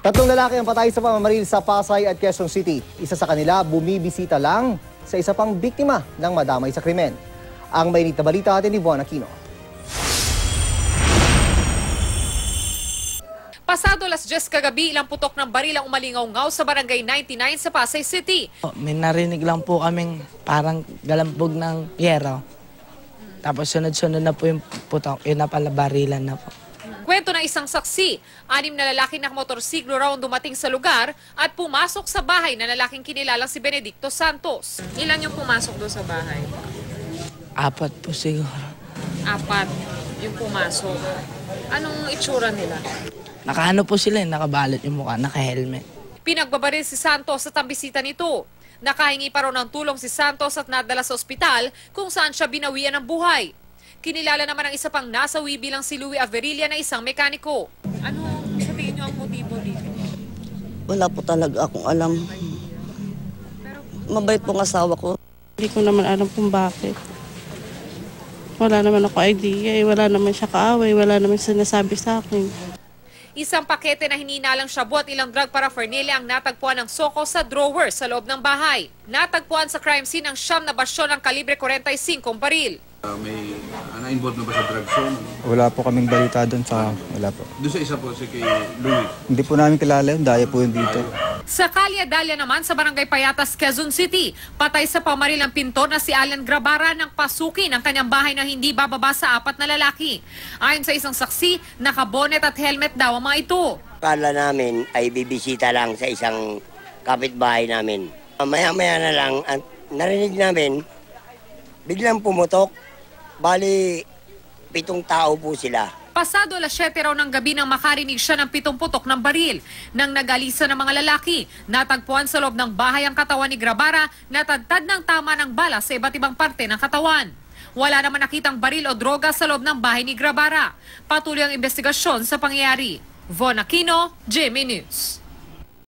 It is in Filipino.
Tatlong lalaki ang patay sa pamamaril sa Pasay at Quezon City. Isa sa kanila bumibisita lang sa isa pang biktima ng madamay sa krimen. Ang mainit na balita atin ni Juan Aquino. Pasado 10:00 kagabi, ilang putok ng baril ang umalingaw-ngaw sa Barangay 99 sa Pasay City. May narinig lang po kaming parang galambog ng yero. Tapos sunod-sunod na po yung putok, yun na pala barilan na po. Kwento ng isang saksi, 6 na lalaki na motorsiklo raw ang dumating sa lugar at pumasok sa bahay na lalaking kinilalang si Benedicto Santos. Ilan yung pumasok doon sa bahay? 4 po siguro. 4 yung pumasok. Anong itsura nila? Nakaano po sila, nakabalot yung mukha, naka-helmet. Pinagbabaril si Santos sa tambisita nito. Nakahingi pa raw ng tulong si Santos at nadala sa ospital kung saan siya binawian ng buhay. Kinilala naman ang isa pang nasawi bilang si Louie Averilla na isang mekaniko. Ano sa tingin niyo ang motibo dito? Wala po talaga akong alam. Mabait pong asawa ko. Hindi ko naman alam kung bakit. Wala naman ako idea, wala naman siya kaaway, wala naman sinasabi sa akin. Isang pakete na hininalang shabu at ilang drug paraphernalia ang natagpuan ng Soko sa drawer sa loob ng bahay. Natagpuan sa crime scene ang 9 na basyon ng kalibre 45 baril. May na-involved na ba sa drug zone? Wala po kaming balita doon sa... Wala po. Doon sa isa po, si kay Louie. Hindi po namin kilala yun. Daya po yun dito. Sa Kalya Dalia naman sa Barangay Payatas, Quezon City, patay sa pamaril ang pintor na si Alan Grabara nang pasukin ang kanyang bahay na hindi bababa sa 4 na lalaki. Ayon sa isang saksi, nakabonet at helmet daw ang mga ito. Kala namin ay bibisita lang sa isang kapitbahay namin. Maya-maya na lang, narinig namin, biglang pumutok. Bali, 7 tao po sila. Pasado 7:00 raw ng gabi nang makarinig siya ng 7 putok ng baril. Nang nagalisa ng mga lalaki, natagpuan sa loob ng bahay ang katawan ni Grabara na tadtad ng tama ng bala sa iba't ibang parte ng katawan. Wala naman nakitang baril o droga sa loob ng bahay ni Grabara. Patuloy ang investigasyon sa pangyayari. Von Aquino, GMA News.